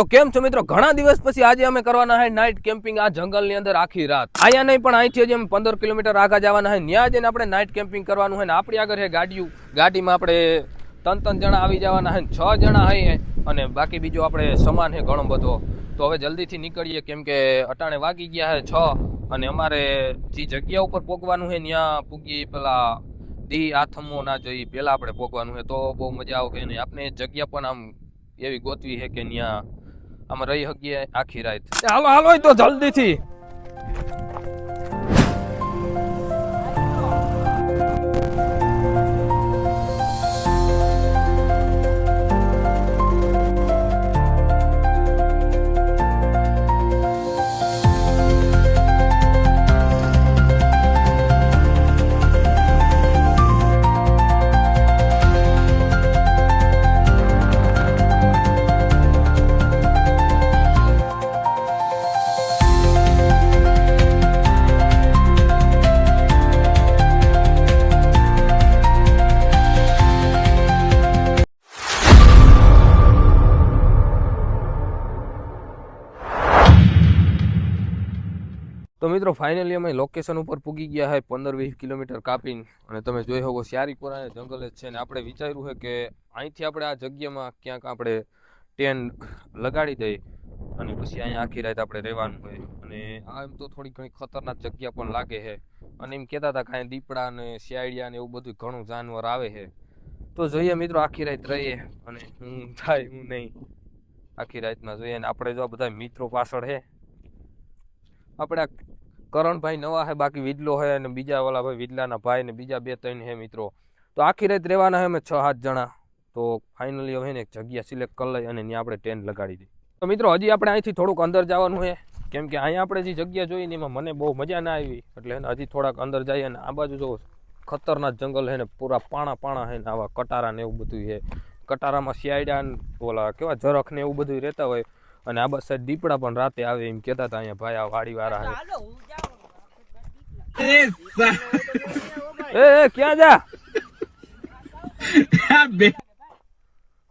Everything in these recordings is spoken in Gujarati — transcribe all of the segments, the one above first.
તો કેમ છો મિત્રો, ઘણા દિવસ પછી આજે અમે કરવાના છે નાઇટ કેમ્પિંગ આ જંગલની અંદર આખી રાત. આયા નહીં પણ અહીંથી હજી અમે 15 કિલોમીટર આગળ જવાના છે. ત્યાં જઈને આપણે નાઇટ કેમ્પિંગ કરવાનું છે ને આપણી આગળ છે ગાડીમાં આપણે 3 જણા આવી જવાના છે, 6 જણા છે અને બાકી બીજો આપણે સામાન છે ઘણો બધો. તો હવે જલ્દીથી નીકળીએ કેમ કે અટાણે વાગી ગયા છે 6 અને અમારે જે જગ્યા ઉપર પહોંચવાનું છે ત્યાં પૂગી પેલા દી આથમો ના જોઈએ પેલા આપણે પહોંચવાનું છે. તો બહુ મજા આવશે ને આપણે જગ્યા પણ આમ એવી ગોતવી છે કે ત્યાં આમાં રહી શકીએ આખી રાત. હાલો તો જલ્દીથી. તો મિત્રો ફાઇનલી અમે લોકેશન ઉપર પૂગી ગયા છે 15-20 કિલોમીટર કાપીને અને તમે જોઈ શકો શિયારીપુરા જંગલ જ છે ને આપણે વિચાર્યું છે કે અહીંથી આપણે આ જગ્યામાં ક્યાંક આપણે ટેન્ટ લગાડી દઈએ અને પછી અહીંયા આખી રાત આપણે રહેવાનું હોય. અને આ એમ તો થોડી ઘણી ખતરનાક જગ્યા પણ લાગે છે અને એમ કહેતા હતા કાંઈ દીપડા અને શિયાળિયા ને એવું બધું ઘણું જાનવર આવે છે. તો જોઈએ મિત્રો આખી રાત રહીએ અને હું થાય હું નહીં આખી રાતમાં જોઈએ. અને આપણે જો બધા મિત્રો પાછળ છે આપણે કરણભાઈ નવા છે, બાકી વિડલો છે અને બીજા વાળા ભાઈ વિડલાના ભાઈ ને બીજા 2-3 છે મિત્રો. તો આખી રાત રહેવાના છે અમે 6-7 જણા. તો ફાઇનલી હવે ને એક જગ્યા સિલેક્ટ કરી લઈ અને ત્યાં આપણે ટેન્ટ લગાડી દઈએ. તો મિત્રો હજી આપણે અહીંથી થોડુંક અંદર જવાનું છે કેમ કે અહીંયા આપણે જે જગ્યા જોઈ ને એમાં મને બહુ મજા ના આવી એટલે હજી થોડાક અંદર જઈએ. અને આ બાજુ જો ખતરનાક જંગલ છે ને પૂરા પાણા છે ને આવા કટારા ને એવું બધું છે. કટારામાં શિયાળા ને ઓલા કેવા ઝરખ ને એવું બધું રહેતા હોય અને આ બસ સાઈડ દીપડા પણ રાતે આવે એમ કહેતા હતા અહીંયા ભાઈ આ વાડી વાળા છે. એ ક્યાં જા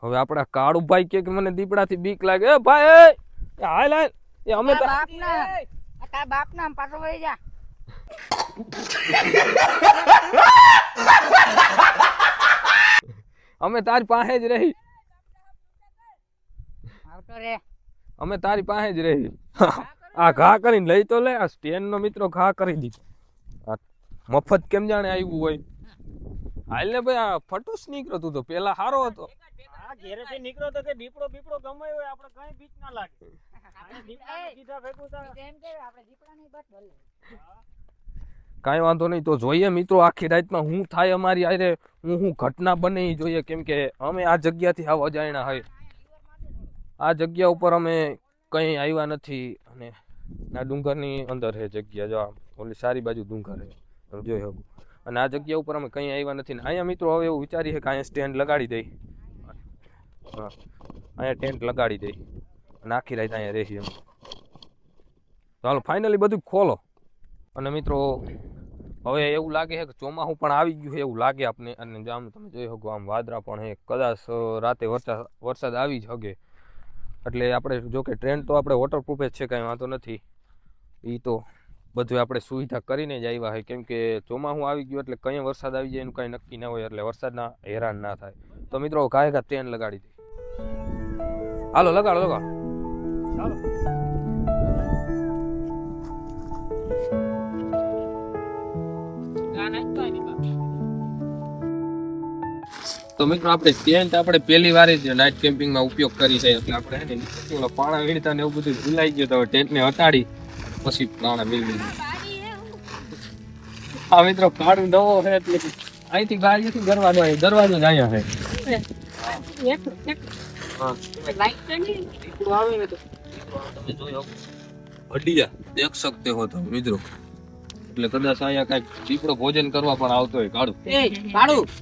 હવે આપડા કાળુ ભાઈ કે મને દીપડાથી બીક લાગે. એ ભાઈ હાલ હાલ એ અમે બાપ ના પાછો વઈ જા. અમે તારી પાસે જ રહી આવતો રે અમે તારી પાસે જ રહી. આ ઘા કરીને લઈ તો લે. આ સ્ટેન્ડ નો મિત્રો ઘા કરી દીધો. મફત કેમ જાણે આવ્યું હોય. હાલ ને ભાઈ આ ફટુસ નીકળો તું તો પેલા સારો હતો. આ ઘેરેથી નીકળો તો કે દીપડો બીપડો ગમે હોય આપણે કઈ બીક ના લાગે. આ દીપડાને કીધા ભેગું તો એમ કે આપણે દીપડાની બસ બોલે. કાંઈ વાંધો નહીં. તો જોઈએ મિત્રો આખી રાતમાં શું થાય અમારી આરે હું ઘટના બને એ જોઈએ કેમ કે અમે આ જગ્યાથી આવ અજાણ્યા હોય. આ જગ્યા ઉપર અમે કંઈ આવ્યા નથી અને આ ડુંગરની અંદર છે જગ્યા. જો ઓલી સારી બાજુ ડુંગર છે તમે જોઈ શકો. અને આ જગ્યા ઉપર અમે કંઈ આવ્યા નથી ને અહીંયા મિત્રો હવે એવું વિચારીએ કે અહીંયા સ્ટેન્ડ લગાડી દઈ. હા અહીંયા ટેન્ટ લગાડી દઈ અને આખી રાત અહીંયા રહીએ અમે. ચાલો ફાઇનલી બધું ખોલો. અને મિત્રો હવે એવું લાગે છે કે ચોમાસું પણ આવી ગયું છે એવું લાગે આપને. અને આમ તમે જોઈ શકો આમ વાદળા પણ છે. કદાચ રાતે વરસાદ આવી જ શકે એટલે આપણે જો કે ટ્રેન તો આપણે વોટરપ્રૂફ જ છે કાંઈ વાંધો નથી. એ તો બધું આપણે સુવિધા કરીને જ આવ્યા છે કેમ કે ચોમાસું આવી ગયું એટલે કંઈ વરસાદ આવી જાય એનું કાંઈ નક્કી ના હોય એટલે વરસાદના હેરાન ના થાય. તો મિત્રો કાંઈ ટ્રેન લગાડી દે. હાલો લગાડો ચાલો. તો મિત્રો આપણે ટેન્ટ આપણે પહેલી વાર જ નાઇટ કેમ્પિંગમાં ઉપયોગ કરી છે એટલે આપણે પાણા વીણતા ને એવું બધું ભૂલાઈ ગયું. તો ટેન્ટને હટાડી પછી પાણા વીણી. હા મિત્રો કાળું નવો છે એટલે અહીંથી ગાડીથી દરવાજો દરવાજો જ અહીંયા છે. હડિયા દેખ શકતે હો તમે મિત્રો. એટલે કદાચ અહીંયા કઈક દીપડો ભોજન કરવા પણ આવતો હોય. કાળું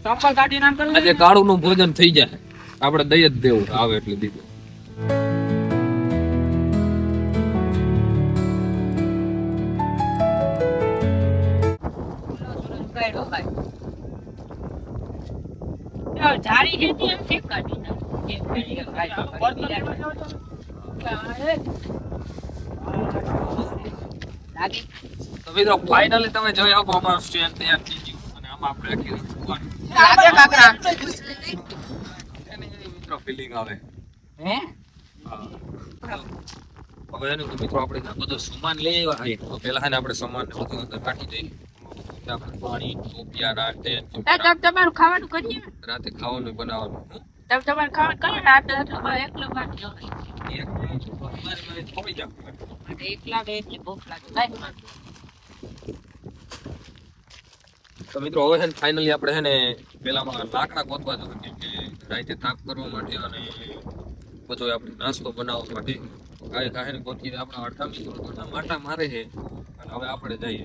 ચપ્પલ કાઢી નામ કર. આજે કાળું નું ભોજન થઈ જાય આપણે દઈ જ દેવું આવે એટલે દીપડો. જારી છે એમ કેમ કાઢી ના લાગી તો મિત્રો ફાઇનલી તમે જોઈ શકો અમારું સ્ટેન્ડ તૈયાર થઈ ગયું અને આમાં આપણે આખી લાગે કાકા એની મિત્રો ફીલિંગ આવે હે હવે એનું તો મિત્રો આપણે આ બધો સામાન લઈ આવ્યા છે તો પહેલા છે ને આપણે સામાન ને બધું અંદર કાઢી દઈએ આપણે પાણી ટોપિયા રાતે તમારું ખાવાનું કરીએ ને રાતે ખાવાનું બનાવવાનું તમારે ખાવાનું કરીએ ને આપણે એકલો બાકી થોડી જાવ એકલા બે એટલી ભૂખ લાગે ભાઈ તો મિત્રો હવે છે ને ફાઇનલી આપણે છે ને પેલામાં લાકડા ગોતવા જવું કેમ કે રાતે તાપ કરવા માટે અને બધો આપણે નાસ્તો બનાવવા માટે કાંઈ કાંઈ ને ગોતી આપણા અડધા મિત્રો બધા માટા મારે છે અને હવે આપણે જઈએ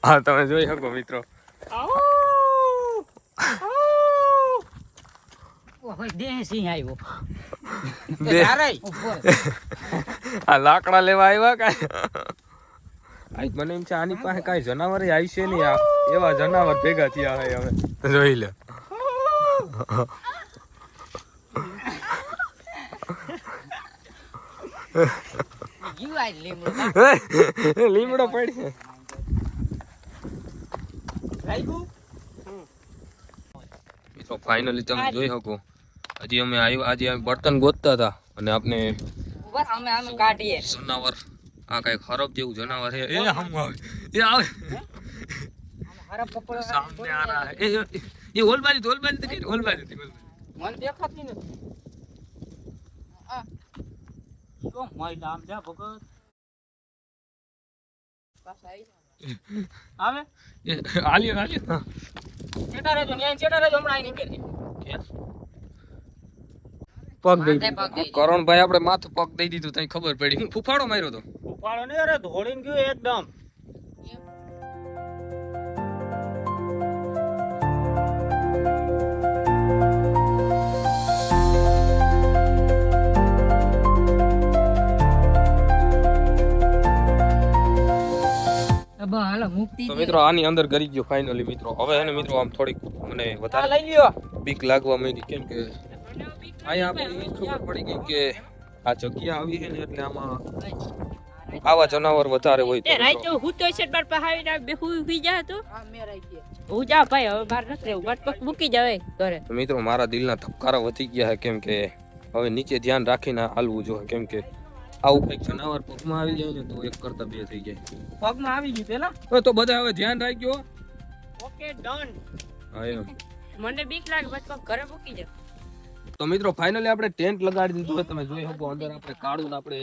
હા તમે જોઈ શકો મિત્રો ઓય દેસી આવ્યો આ લાકડા લેવા આવ્યા કાંઈ આજ મને એમ છે આની પાસે કાંઈ જનાવર આવી છે નહીં આ એવા જનાવર ભેગા થયા હોય હવે જોઈ લે લીમડો પડી મિત્રો ફાઇનલી તમે જોઈ શકો હજી અમે આવ્યા આજે અમે બર્તન ગોતતા હતા અને આપણે અમે અમે કાઢીએ જનાવર આ કઈ ખરાબ જેવું જનાવર છે એ હમ આવે એ આવે હરપ પપડો સામને આ રહા હે એ હોલબારી તો કે હોલબારી મન દેખાતી નથી તો મહિલા આમ જા ભગત આવે આલ્યો ચેટા રેજો ન્યાય ચેટા રેજો હમણાં અહીં નીકળી પગ દઈ કરણભાઈ આપણે માથું પગ દઈ દીધું તઈ ખબર પડી હું ફૂફાડો માર્યો તો ઉપાડો ને અરે ધોળીને ગયું એકદમ હાલો મુક્તિ તો મિત્રો આની અંદર ગરી ગયો ફાઇનલી મિત્રો હવે હે ને મિત્રો આમ થોડીક મને વધારે લઈ લ્યો બીક લાગવા માંડી કેમ કે અહીંયા આપણે એ ખબર પડી ગઈ કે આ જગ્યા આવી છે ને એટલે આમાં આવા જનાવર વધારે હોય તો રાઈતો હું તો છે બાર પહાવીને બેહું હુઈ જા તો હા મે રહી ગયા હું જા ભાઈ હવે બાર નથી રહેવું બાર પગ મૂકી જાવે ઘરે તો મિત્રો મારા દિલના ધબકારા વધી ગયા છે કેમ કે હવે નીચે ધ્યાન રાખીને હાલવું જોઈએ કેમ કે આવું કંઈક જનાવર પગમાં આવી જાય ને તો એક કરતા બે થઈ જાય પગમાં આવી ગયું પેલા હવે તો બધા હવે ધ્યાન રાખજો ઓકે ડન હા એમ મને બીક લાગે બસ પગ ઘરે મૂકી જા તો મિત્રો ફાઇનલી આપણે ટેન્ટ લગાડી દીધું છે તમે જોઈ શકો અંદર આપણે કાળું આપણે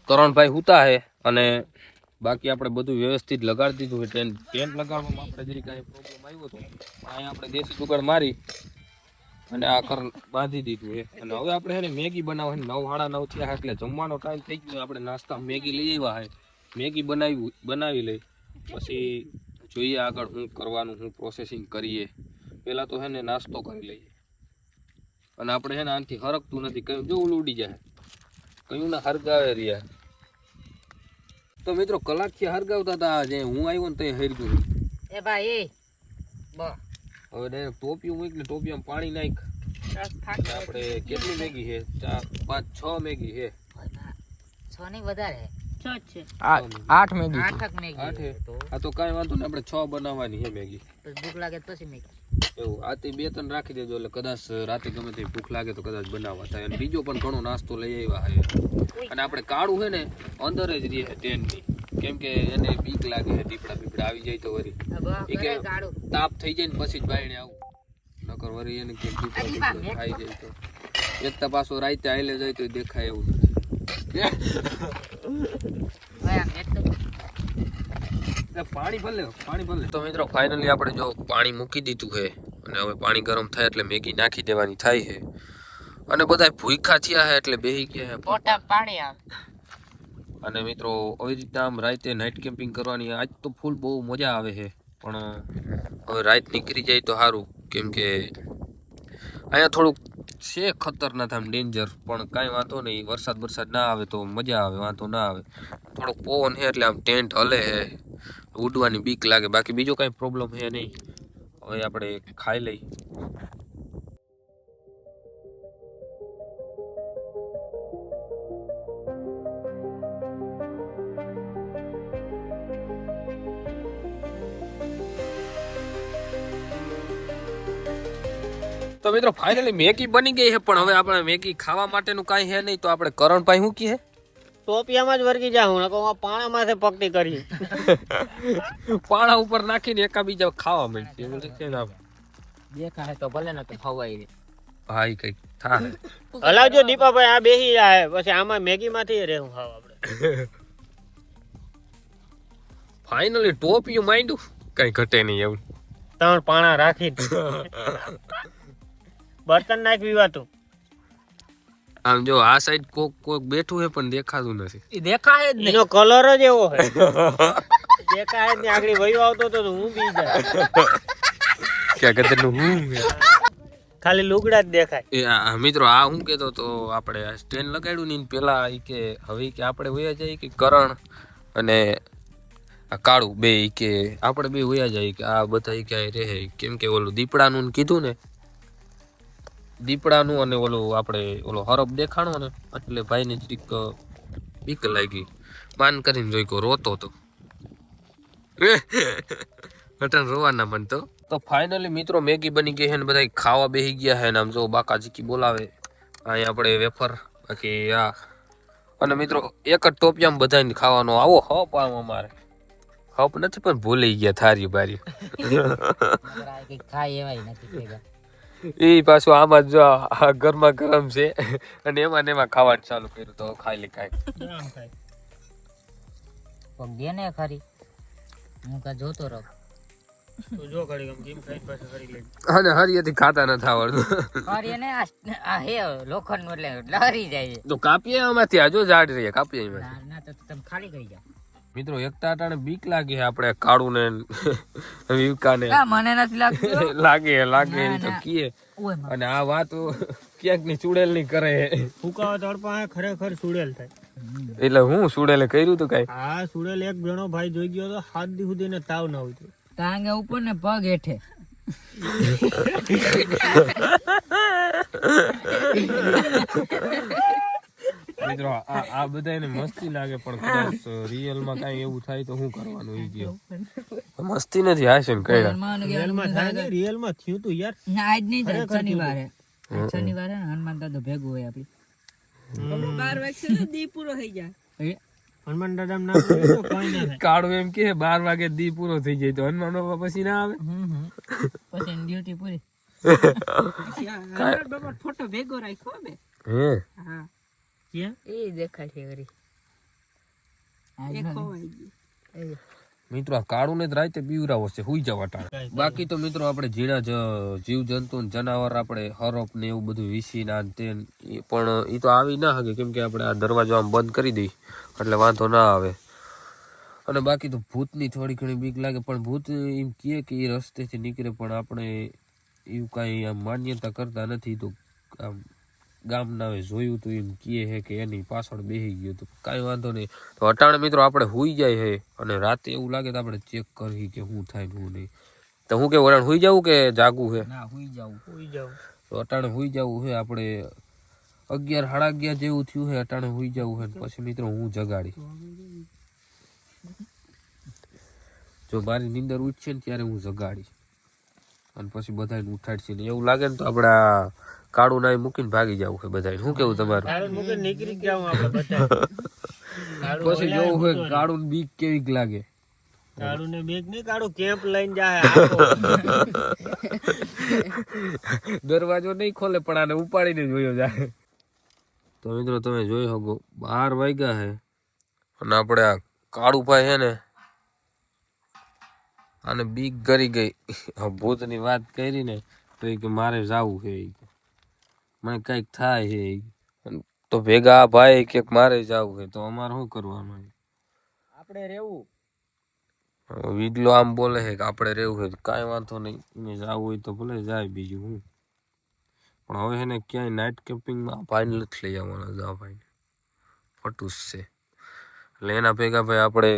કરણભાઈ હુતા હે અને બાકી આપણે બધું વ્યવસ્થિત લગાડી દીધું છે ટેન્ટ લગાડવામાં આપણે જરી કાંઈ પ્રોબ્લેમ આવ્યો હતો અહીંયા આપણે દેશી જુગાડ મારી અને આ બાંધી દીધું છે અને હવે આપણે છે ને મેગી બનાવવાની 9:30 થયા એટલે જમવાનો ટાઈમ થઈ ગયો આપણે નાસ્તા મેગી લઈ આવ્યા છે મેગી બનાવી લઈ પછી જોઈએ આગળ શું કરવાનું શું પ્રોસેસિંગ કરીએ પહેલાં તો છે ને નાસ્તો કરી લઈએ અને આપણે છે ને આનાથી હરકતું નથી કયું જો ઉડી જાય કયું ના હરગાવે રહ્યા તો મિત્રો કલાકથી હરગાવતા હતા જે હું આવ્યો ને તે હરગ્યું એ ભાઈ બ હવે ડાયરેક્ટ ટોપિયું મૂક ને ટોપિયામાં પાણી નાખ આપણે કેટલી મેગી છે 4 5 6 મેગી છે 6 ની વધારે છ છે 8 મેગી 8 મેગી આઠે આ તો કાંઈ વાંધો નહીં આપણે 6 બનાવવાની છે મેગી તો ભૂખ લાગે તો પછી મેગી એવું આથી 2-3 રાખી દેજો એટલે કદાચ રાતે ગમે તે ભૂખ લાગે તો કદાચ બનાવવા થાય અને બીજો પણ ઘણો નાસ્તો લઈ આવ્યા છે અને આપણે કાળું છે ને અંદર જ રહે ટેન્ટની કેમ કે એને બીક લાગે છે દીપડા આવી જાય તો વરી એ કે તાપ થઈ જાય ને પછી જ બાયણે આવું નકર વરી એને કે દીપડા ખાઈ જાય તો એક તો પાછો રાતે આયલે જાય તો દેખાય એવું પાણી ભલે તો મિત્રો ફાઇનલી આપણે જો પાણી મૂકી દીધું છે અને હવે પાણી ગરમ થાય એટલે મેગી નાખી દેવાની થાય છે અને બધા ભૂખ્યા થયા છે એટલે બેહી ગયા છે પોટા પાણી આવે અને મિત્રો આવી રીતના આમ રાતે નાઇટ કેમ્પિંગ કરવાની આજ તો ફૂલ બહુ મજા આવે છે પણ હવે રાત નીકળી જાય તો સારું કેમ કે અહીંયા થોડુંક છે ખતરનાક આમ ડેન્જર પણ કાંઈ વાંધો નહીં વરસાદ ના આવે તો મજા આવે વાંધો ના આવે થોડોક પવન છે એટલે આમ ટેન્ટ હલે છે ઉડવાની બીક લાગે બાકી બીજો કાંઈ પ્રોબ્લેમ છે નહીં હવે આપણે ખાઈ લઈ તો મિત્રો ફાઇનલી મેગી બની ગઈ છે, પણ હવે આપણે મેગી ખાવા માટેનું કાંઈ છે નહીં, તો આપણે કરણભાઈ શું કહે? ટોપિયામાં જ વર્ગી જાઉં નકો પાણા માથે પકડી કરી પાણા ઉપર નાખીને એકાબીજા ખાવા માંડશે એવું છે ને આમ. દેખાય તો ભલે ને તો ખવાય રે. હા ઈ કંઈક થાય. હલાવજો દીપાભાઈ, આ બેસી જાય પછી આમાં મેગી માંથી રહેવું ખાવ આપણે. ફાઇનલી ટોપિયું માંડ્યું, કઈ ઘટે નહીં એવું. 3 પાણા રાખી બર્તન નાખ વિવાતું. આમ જો આ સાઈડ કોક બેઠું છે પણ દેખાતું નથી. ઈ દેખાય જ નહીં. એનો કલર જ એવો છે. દેખાય જ નહીં. આગળ વયો આવતો તો હું બી જાય. ક્યાં ગધેડનું હું ખાલી લુગડા જ દેખાય. એ મિત્રો આ હું કહેતો તો આપણે આ સ્ટેન્ડ લગાડ્યું ને પેલા ઈ કે હવે કે આપણે વયા જઈએ કે કરણ અને આ કાળું બે કે આપણે બે વયા જઈએ કે આ બધા ક્યાંય રહે, કેમ કે ઓલું દીપડાનું કીધું ને, દીપડાનું અને ઓલું આપણે ઓલો હરફ દેખાણો ને એટલે ભાઈને જરીક બીક લાગી. બાન કરીને જોઈ કો રોતો તો અટન રોવાના મન તો ફાઇનલી મિત્રો મેગી બની ગઈ છે ને બધા ખાવા બેસી ગયા છે ને આમ જો બાકાજીકી બોલાવે અહીંયા આપણે વેફર બાકી આ અને મિત્રો એક જ ટોપિયામાં બધાને ખાવાનો આવો હપ આમ અમારે હપ નથી પણ ભૂલી ગયા થારી બારી ખાય એવાય નથી ભેગા. એ પાછું આમાં જો આ ગરમા ગરમ છે અને એમાં ને એમાં ખાવાનું ચાલુ કર્યું તો ખાઈ લે કાંઈ પગ દે ને ખરી, હું કા જોતો રહું. તું જો ઘડી ગમ કેમ ખાઈ પાછા કરી લે. અને હરિયાથી ખાતા નથી આવડતું. ખરી ને આ હે લોખંડ નું એટલે લહરી જાય છે. તો કાપીએ આમાંથી આજો જાડ રહીએ કાપીએ એમાંથી. ના ના તો તમે ખાલી કરી જાઓ. મિત્રો એકતા અટાણે બીક લાગે છે આપણે કાળું ને વિવકા ને મને નથી લાગતું. લાગે ના, એની તો ના. કીએ ઓય માં. અને આ વાત ક્યાંક ની ચુડેલ ની કરે ફૂકાવા તડપા ખરેખર સુડેલ થાય. એટલે હું સુડેલે કર્યું તું કઈ આ સુડેલ એક જણો ભાઈ જોઈ ગયો તો 7 દી સુધી ને તાવ ન હોય. ટાંગે ઉપર ને પગ હેઠે. મિત્રો આ બધાને મસ્તી લાગે પણ કદાચ રિયલ માં કઈ એવું થાય તો શું કરવાનું ઈ કયો મસ્તી નથી હાશે ને કઈ રિયલ માં થાય ને, રિયલ માં થયું તું યાર. ના આજ નહીં થાય, શનિવારે. શનિવારે ને હનુમાન દાદા ભેગું હોય આપડી. 12 વાગે દી પૂરો થઈ જાય. હનુમાન દાદા નામ તો કોઈ ના થાય. કાળું એમ કે 12 વાગે દી પૂરો થઈ જાય તો હનુમાન બાપા પછી ના આવે. પછી ડ્યુટી પૂરી. બાબા ફોટો ભેગો રાખ્યો બે. હે હા ક્યાં? એ દેખાય છે ઘરી. એ ખોવાઈ ગયું. મિત્રો આ કાળું ને જ રાતે બીવરાવો છે હુઈ જવા ટાણે. બાકી તો મિત્રો આપણે જીણા જીવ જંતુ જનાવર આપણે હરફ ને એવું બધું વીસી ના તેન પણ એ તો આવી ના શકે કેમ કે આપણે આ દરવાજો આમ બંધ કરી દઈ એટલે વાંધો ના આવે. અને બાકી તો ભૂતની થોડી ઘણી બીક લાગે પણ ભૂત એમ કહે કે એ રસ્તેથી નીકળે પણ આપણે એવું કાંઈ આમ માન્યતા કરતા નથી. તો આમ ગામના જોયું તો એમ કહે છે કે એની પાછળ બેસી ગયું તો કાંઈ વાંધો નહીં. તો અટાણે મિત્રો આપણે હુઈ જાય છે અને રાતે એવું લાગે તો આપણે ચેક કરી કે શું થાય શું નહીં. તો હું કે વરાણ હુઈ જવું કે જાગવું છે? ના હુઈ જાવું. સુઈ જાવ. તો અટાણે હુઈ જવું છે આપણે 11 સાડા 11 જેવું થયું છે અટાણે હુઈ જવું છે પછી મિત્રો હું જગાડી જો મારી નીંદર ઉઠશે ને ત્યારે હું જગાડી અને પછી બધાને ઉઠાડશે ને એવું લાગે ને તો આપણે કાળું નાઈ મૂકીને ભાગી જવું છે બધાને. શું કેવું તમારું? તારે મુકે નીકળી જ જાવ આપણે બધા. પછી જોવું હોય કાળું બીક કેવી લાગે. કાળું ને બેગ નહીં, કાળું કેમ્પ લઈને જાય. દરવાજો નહીં ખોલે પણ આને ઉપાડીને જોયો જાય. તો મિત્રો તમે જોઈ શકો 12 વાગ્યા છે અને આપણે આ કાળું ભાઈ છે ને આને બીક કરી ગઈ. ભૂતની વાત કરી ને તો એ કે મારે જાવું છે, મને કઈક થાય છે તો ભેગા ભાઈ કે મારે જાવું છે તો અમારે શું કરવાનું? આપણે રહેવું. વિડલો આમ બોલે છે કે આપણે રહેવું છે કાંઈ વાંધો નહીં, એને જવું હોય તો ભલે જાય બીજું હું. પણ હવે એને ક્યાંય નાઇટ કેમ્પિંગમાં ભાઈને નથી લઈ આવવાના. જા ભાઈને ફટુસ છે એટલે એના ભેગા ભાઈ આપણે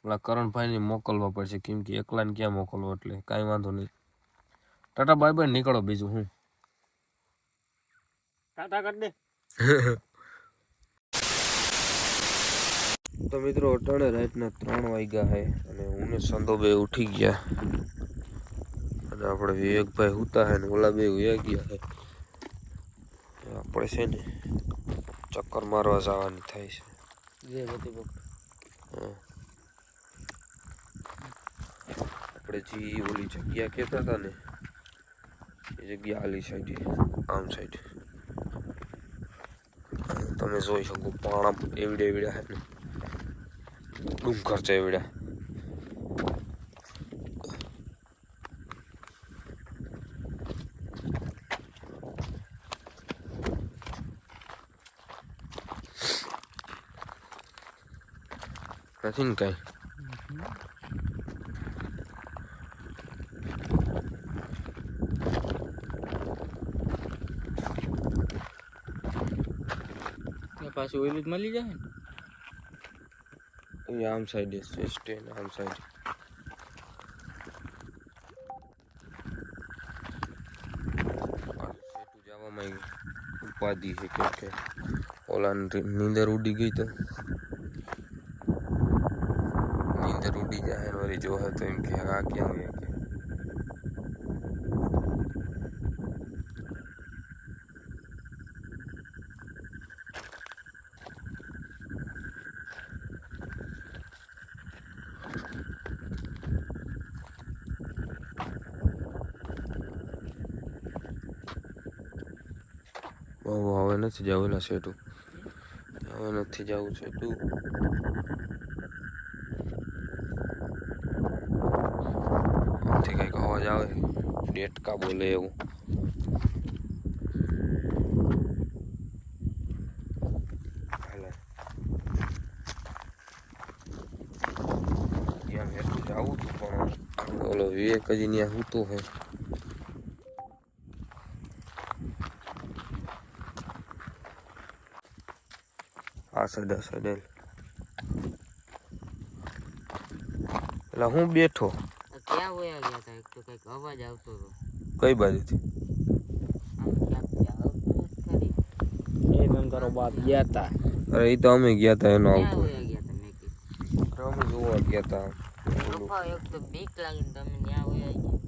પેલા કરણભાઈને મોકલવા પડશે કેમ કે એકલાને ક્યાં મોકલવો. એટલે કાંઈ વાંધો નહીં. ટાટા બાય બાય નીકળો બીજું હું. ટાટા કરી દે. તો મિત્રો અટાણે રાતના 3 વાગ્યા છે અને હું ને સંદો બે ઉઠી ગયા અને આપણે વિવેકભાઈ હુતા હે ને ઓલા બે વયા ગયા હે. આપણે છે ને ચક્કર મારવા જવાની થાય છે. આપણે જે ઓલી જગ્યા કહેતા હતા ને એ જગ્યા આલી સાઈડ આમ સાઈડ તમે જોઈ શકો પાણા એવડે એવડ્યા હે ને ડુંગર છે એવડ્યા. નથી ને કઈ પાછું ઓઈલું જ મળી જાય ને આમ સાઈડ સ્ટેન આમ સાઈડ સેટું જવામાં ઉપાધિ છે કેમ કે ઓલા નીંદર ઉડી ગઈ તો નીંદર ઉડી જાય ને વળી જોહે તો એમ કે આ ક્યાં હોય કે હવે નથી જવું સેટું હવે નથી જવું સેટું આમથી કંઈક અવાજ આવે ડેટકા બોલે એવું ત્યાં એટલું જવું હતું પણ આપણે ઓલો વિવેક હજી ત્યાં સૂતો હે. આ સાઈડ એટલે હું બેઠો ક્યાં વયા ગયા હતા એક તો કઈક અવાજ આવતો હતો કઈ બાજુથી એ તમ તારો બાપ ગયા તા અરે એ તો અમે ગયા હતા એનો આવતો વયા ગયા હતા મેં કીધું અમે જોવા ગયા હતા પપ્પા એક તો બીક લાગીને તમે ત્યાં વયા ગયા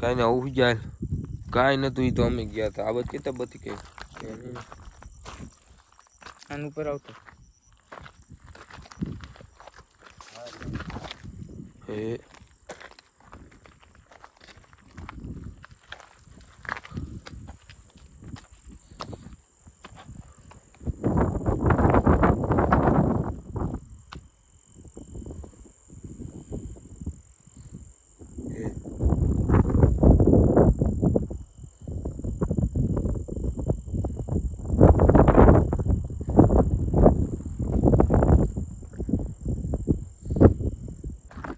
કાંઈ ને આવું જાય કાંઈ નતું એ તો અમે ગયા હતા આ બધી કેતા બધી કઈ આન ઉપર આવતો હે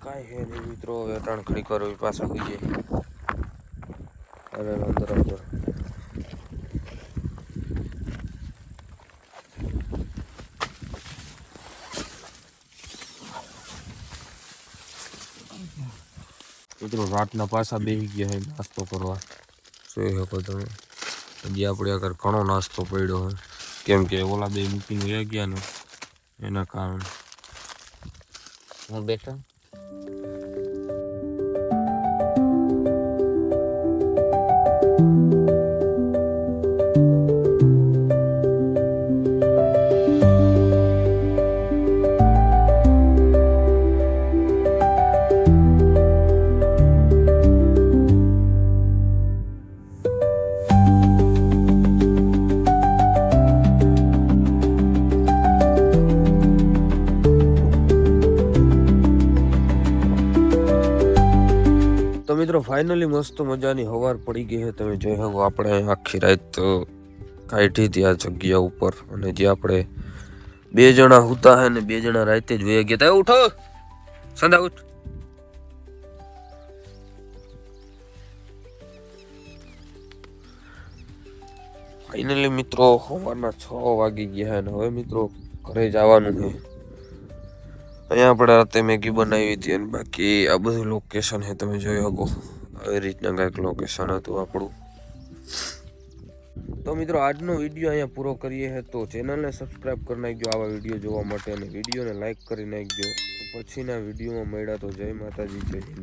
કાંઈ હે નહીં મિત્રો હવે ત્રણ ઘડી કરો પાછા હોઈ જાય અરે અંદર અંદર મિત્રો રાતના પાછા બેસી ગયા છે નાસ્તો કરવા જોઈ શકો તમે હજી આપણે આગળ ઘણો નાસ્તો પડ્યો હોય કેમ કે ઓલા બે મૂકીને વહી ગયા ને એના કારણે હું બેઠો તો મિત્રો ફાઇનલી મસ્ત મજાની હવાર પડી ગઈ છે તમે જોઈ શકો આપણે આખી રાત કાઢી હતી આ જગ્યા ઉપર અને જે આપણે બે જણા હુતા હે ને બે જણા રાતે જ વયા ગયા તા ઉઠો સંધા ઉઠ ફાઇનલી મિત્રો સવારના 6 વાગી ગયા અને હવે મિત્રો ઘરે જવાનું છે અહીંયા આપણે રાતે મેગી બનાવી હતી અને બાકી આ બધું લોકેશન છે તમે જોઈ શકો આવી રીતના કંઈક લોકેશન હતું આપણું. તો મિત્રો આજનો વિડીયો અહીંયા પૂરો કરીએ છે તો ચેનલને સબસ્ક્રાઈબ કરી નાખજો આવા વિડીયો જોવા માટે અને વિડીયોને લાઈક કરી નાખજો. પછીના વિડીયોમાં મળ્યા તો જય માતાજી જય હિન્દ.